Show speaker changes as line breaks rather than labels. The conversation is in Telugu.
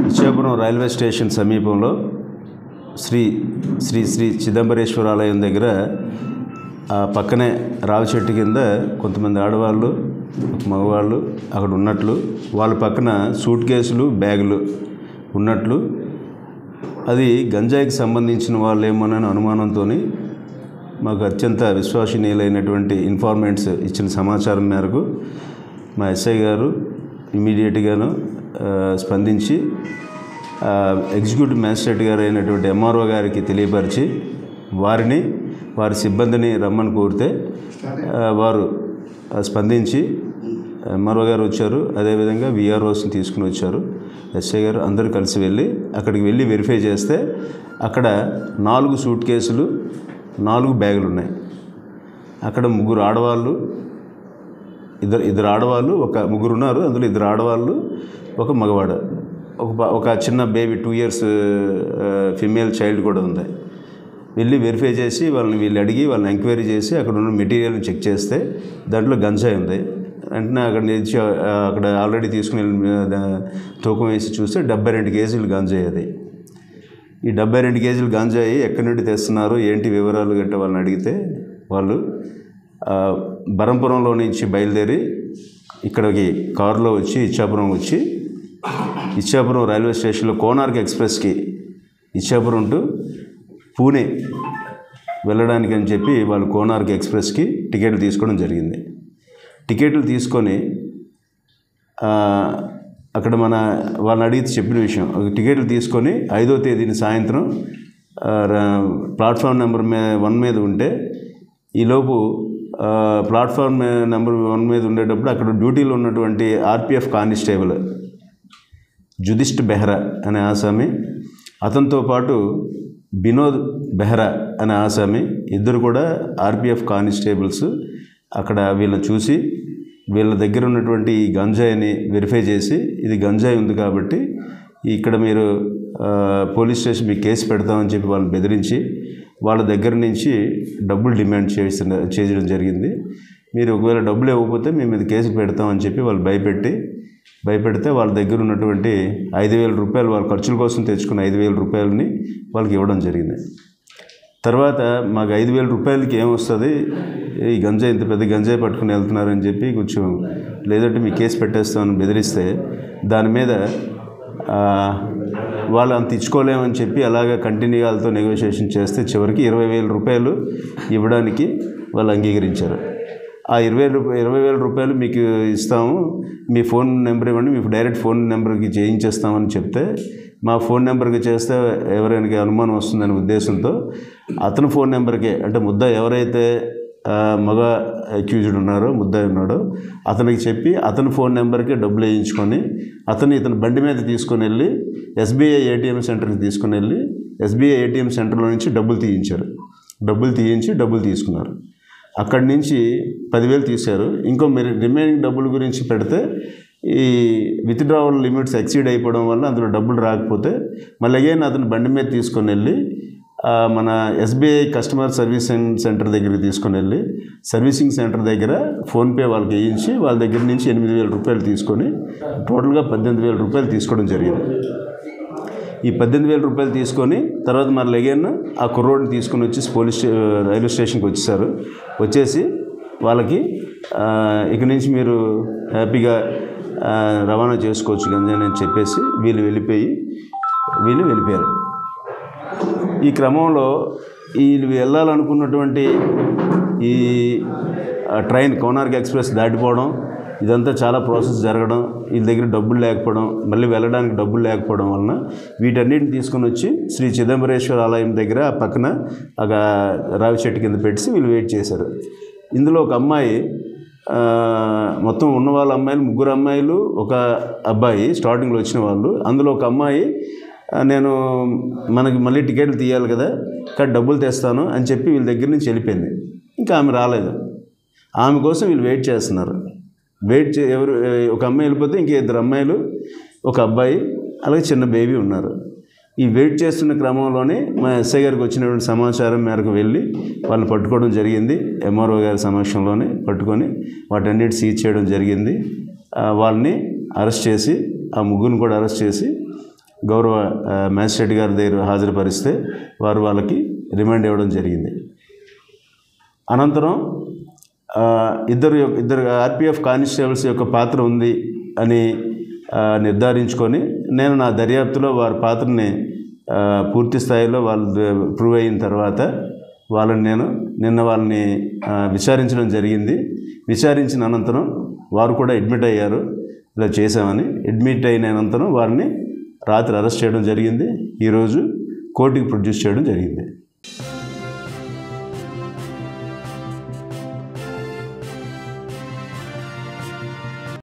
ఇచ్చాపురం రైల్వే స్టేషన్ సమీపంలో శ్రీ శ్రీ శ్రీ చిదంబరేశ్వర ఆలయం దగ్గర పక్కనే రావి చెట్టు కింద కొంతమంది ఆడవాళ్ళు మగవాళ్ళు అక్కడ ఉన్నట్లు, వాళ్ళ పక్కన సూట్ కేసులు బ్యాగులు ఉన్నట్లు, అది గంజాయికి సంబంధించిన వాళ్ళేమోనని అనుమానంతో మాకు అత్యంత విశ్వసనీయులైనటువంటి ఇన్ఫార్మెంట్స్ ఇచ్చిన సమాచారం మేరకు మా ఎస్ఐ గారు ఇమీడియట్గాను స్పందించి ఎగ్జిక్యూటివ్ మ్యాజిస్ట్రేట్ గారు అయినటువంటి ఎంఆర్ఓ గారికి తెలియపరిచి వారి సిబ్బందిని రమ్మని కోరితే వారు స్పందించి ఎంఆర్ఓ గారు వచ్చారు, అదేవిధంగా విఆర్ఓస్ని తీసుకుని వచ్చారు, ఎస్ఐ గారు అందరూ కలిసి అక్కడికి వెళ్ళి వెరిఫై చేస్తే అక్కడ 4 సూట్ కేసులు 4 బ్యాగులు ఉన్నాయి. అక్కడ 3 ఆడవాళ్ళు, ఇద్దరు ఆడవాళ్ళు, ముగ్గురు ఉన్నారు. అందులో 2 ఆడవాళ్ళు, ఒక మగవాడు, ఒక చిన్న బేబీ 2 years ఫిమేల్ చైల్డ్ కూడా ఉంది. వెళ్ళి వెరిఫై చేసి వీళ్ళు అడిగి వాళ్ళని ఎంక్వైరీ చేసి అక్కడ ఉన్న మెటీరియల్ని చెక్ చేస్తే దాంట్లో గంజాయి ఉంది. వెంటనే అక్కడ ఆల్రెడీ తీసుకుని తూకం వేసి చూస్తే 72 కేజీలు గంజాయి. అది ఈ 72 కేజీలు గంజాయి ఎక్కడి నుండి తెస్తున్నారు ఏంటి వివరాలు గట్రా వాళ్ళని అడిగితే వాళ్ళు బరంపురంలో నుంచి బయలుదేరి ఇక్కడికి కారులో వచ్చి ఇచ్చాపురం రైల్వే స్టేషన్లో కోనార్క్ ఎక్స్ప్రెస్కి ఇచ్చాపురం టు పూణే వెళ్ళడానికి అని చెప్పి వాళ్ళు కోనార్క్ ఎక్స్ప్రెస్కి టికెట్లు తీసుకోవడం జరిగింది. టికెట్లు తీసుకొని అక్కడ వాళ్ళని అడిగితే చెప్పిన విషయం, టికెట్లు తీసుకొని 5వ తేదీని సాయంత్రం ప్లాట్ఫామ్ నెంబర్ 1 మీద ఉంటే ఈలోపు ప్లాట్ఫామ్ నెంబర్ 1 మీద ఉండేటప్పుడు అక్కడ డ్యూటీలో ఉన్నటువంటి ఆర్పిఎఫ్ కానిస్టేబుల్ జుదిష్ట్ బెహ్రా అనే ఆసామి, అతనితో పాటు వినోద్ బెహ్రా అనే ఆసామి, ఇద్దరు కూడా ఆర్పిఎఫ్ కానిస్టేబుల్స్ అక్కడ వీళ్ళని చూసి వీళ్ళ దగ్గర ఉన్నటువంటి ఈ గంజాయిని వెరిఫై చేసి ఇది గంజాయి ఉంది కాబట్టి ఇక్కడ మీరు పోలీస్ స్టేషన్ మీకు కేసు పెడతామని చెప్పి వాళ్ళని బెదిరించి వాళ్ళ దగ్గర నుంచి డబ్బులు డిమాండ్ చేయడం జరిగింది. మీరు ఒకవేళ డబ్బులు ఇవ్వకపోతే మేము ఇది కేసు పెడతామని చెప్పి వాళ్ళు భయపెడితే వాళ్ళ దగ్గర ఉన్నటువంటి 5,000 రూపాయలు వాళ్ళ ఖర్చుల కోసం తెచ్చుకున్న 5,000 రూపాయలని వాళ్ళకి ఇవ్వడం జరిగింది. తర్వాత మాకు 5,000 రూపాయలకి ఏమొస్తుంది, ఈ గంజాయి ఇంత పెద్ద గంజాయి పట్టుకుని వెళ్తున్నారని చెప్పి కొంచెం లేదంటే మీ కేసు పెట్టేస్తామని బెదిరిస్తే దాని మీద వాళ్ళు అంత ఇచ్చుకోలేమని చెప్పి అలాగే కంటిన్యూగా వాళ్ళతో నెగోషియేషన్ చేస్తే చివరికి 20,000 రూపాయలు ఇవ్వడానికి వాళ్ళు అంగీకరించారు. ఆ 20,000 రూపాయలు మీకు ఇస్తాము, మీ ఫోన్ నెంబర్ ఇవ్వండి, మీకు డైరెక్ట్ ఫోన్ నెంబర్కి చేయించేస్తామని చెప్తే మా ఫోన్ నెంబర్కి చేస్తే ఎవరైనా అనుమానం వస్తుందనే ఉద్దేశంతో అతని ఫోన్ నెంబర్కే, అంటే ఎవరైతే మగ అక్యూజ్డ్ ఉన్నారో ముద్దాయి ఉన్నాడో అతనికి చెప్పి అతని ఫోన్ నెంబర్కి డబ్బులు వేయించుకొని ఇతని బండి మీద తీసుకొని వెళ్ళి ఎస్బీఐ ఏటీఎం సెంటర్కి తీసుకొని వెళ్ళి ఎస్బీఐ ఏటీఎం సెంటర్లో నుంచి డబ్బులు తీయించి డబ్బులు తీసుకున్నారు. అక్కడి నుంచి 10,000 తీశారు. ఇంకో రిమైనింగ్ డబ్బుల గురించి పెడితే ఈ విత్డ్రావల్ లిమిట్స్ ఎక్సీడ్ అయిపోవడం వల్ల అందులో డబ్బులు రాకపోతే మళ్ళీ అగైన్ అతను బండి మీద తీసుకొని వెళ్ళి మన ఎస్బీఐ కస్టమర్ సర్వీసింగ్ సెంటర్ దగ్గరికి తీసుకొని వెళ్ళి సర్వీసింగ్ సెంటర్ దగ్గర ఫోన్పే వాళ్ళకి వేయించి వాళ్ళ దగ్గర నుంచి 8,000 రూపాయలు తీసుకొని టోటల్గా 18,000 రూపాయలు తీసుకోవడం జరిగింది. ఈ 18,000 రూపాయలు తీసుకొని తర్వాత మళ్ళీ అగైన్ ఆ కుర్రోడ్ని తీసుకొని వచ్చి రైల్వే స్టేషన్కి వచ్చేసి వాళ్ళకి ఇక నుంచి మీరు హ్యాపీగా రవాణా చేసుకోవచ్చు గంజాయి అని చెప్పేసి వీళ్ళు వెళ్ళిపోయారు. ఈ క్రమంలో వీళ్ళు వెళ్ళాలనుకున్నటువంటి ఈ ట్రైన్ కోనార్క్ ఎక్స్ప్రెస్ దాటిపోవడం, ఇదంతా చాలా ప్రాసెస్ జరగడం, వీళ్ళ దగ్గర డబ్బులు లేకపోవడం, మళ్ళీ వెళ్ళడానికి డబ్బులు లేకపోవడం వలన వీటన్నిటిని తీసుకొని వచ్చి శ్రీ చిదంబరేశ్వర ఆలయం దగ్గర ఆ పక్కన రావి చెట్టు కింద పెట్టి వీళ్ళు వెయిట్ చేశారు. ఇందులో ఒక అమ్మాయి, మొత్తం ఉన్న వాళ్ళ అమ్మాయిలు 3 అమ్మాయిలు, ఒక అబ్బాయి స్టార్టింగ్లో వచ్చిన వాళ్ళు. అందులో ఒక అమ్మాయి మనకి మళ్ళీ టికెట్లు తీయాలి కదా, కానీ డబ్బులు తెస్తాను అని చెప్పి వీళ్ళ దగ్గర నుంచి వెళ్ళిపోయింది. ఇంకా ఆమె రాలేదు. ఆమె కోసం వీళ్ళు వెయిట్ చేస్తున్నారు. ఒక అమ్మాయి వెళ్ళిపోతే ఇంక 2 అమ్మాయిలు, ఒక అబ్బాయి, అలాగే చిన్న బేబీ ఉన్నారు. ఈ వెయిట్ చేస్తున్న క్రమంలోనే మా ఎస్ఐ గారికి వచ్చినటువంటి సమాచారం మేరకు వెళ్ళి వాళ్ళని పట్టుకోవడం జరిగింది. ఎంఆర్ఓ గారి సమక్షంలోనే పట్టుకొని వాటన్నిటి సీజ్ చేయడం జరిగింది. వాళ్ళని అరెస్ట్ చేసి, ఆ ముగ్గురిని కూడా అరెస్ట్ చేసి గౌరవ మ్యాజిస్ట్రేట్ గారి దగ్గర హాజరుపరిస్తే వారు వాళ్ళకి రిమాండ్ ఇవ్వడం జరిగింది. అనంతరం ఇద్దరు ఆర్పిఎఫ్ కానిస్టేబుల్స్ యొక్క పాత్ర ఉంది అని నిర్ధారించుకొని నేను నా దర్యాప్తులో వారి పాత్రని పూర్తి స్థాయిలో వాళ్ళు ప్రూవ్ అయిన తర్వాత నిన్న వాళ్ళని విచారించడం జరిగింది. విచారించిన అనంతరం వారు కూడా అడ్మిట్ అయ్యారు. ఇలా చేశామని అడ్మిట్ అయిన అనంతరం వారిని రాత్రి అరెస్ట్ చేయడం జరిగింది. ఈరోజు కోర్టుకి ప్రొడ్యూస్ చేయడం జరిగింది.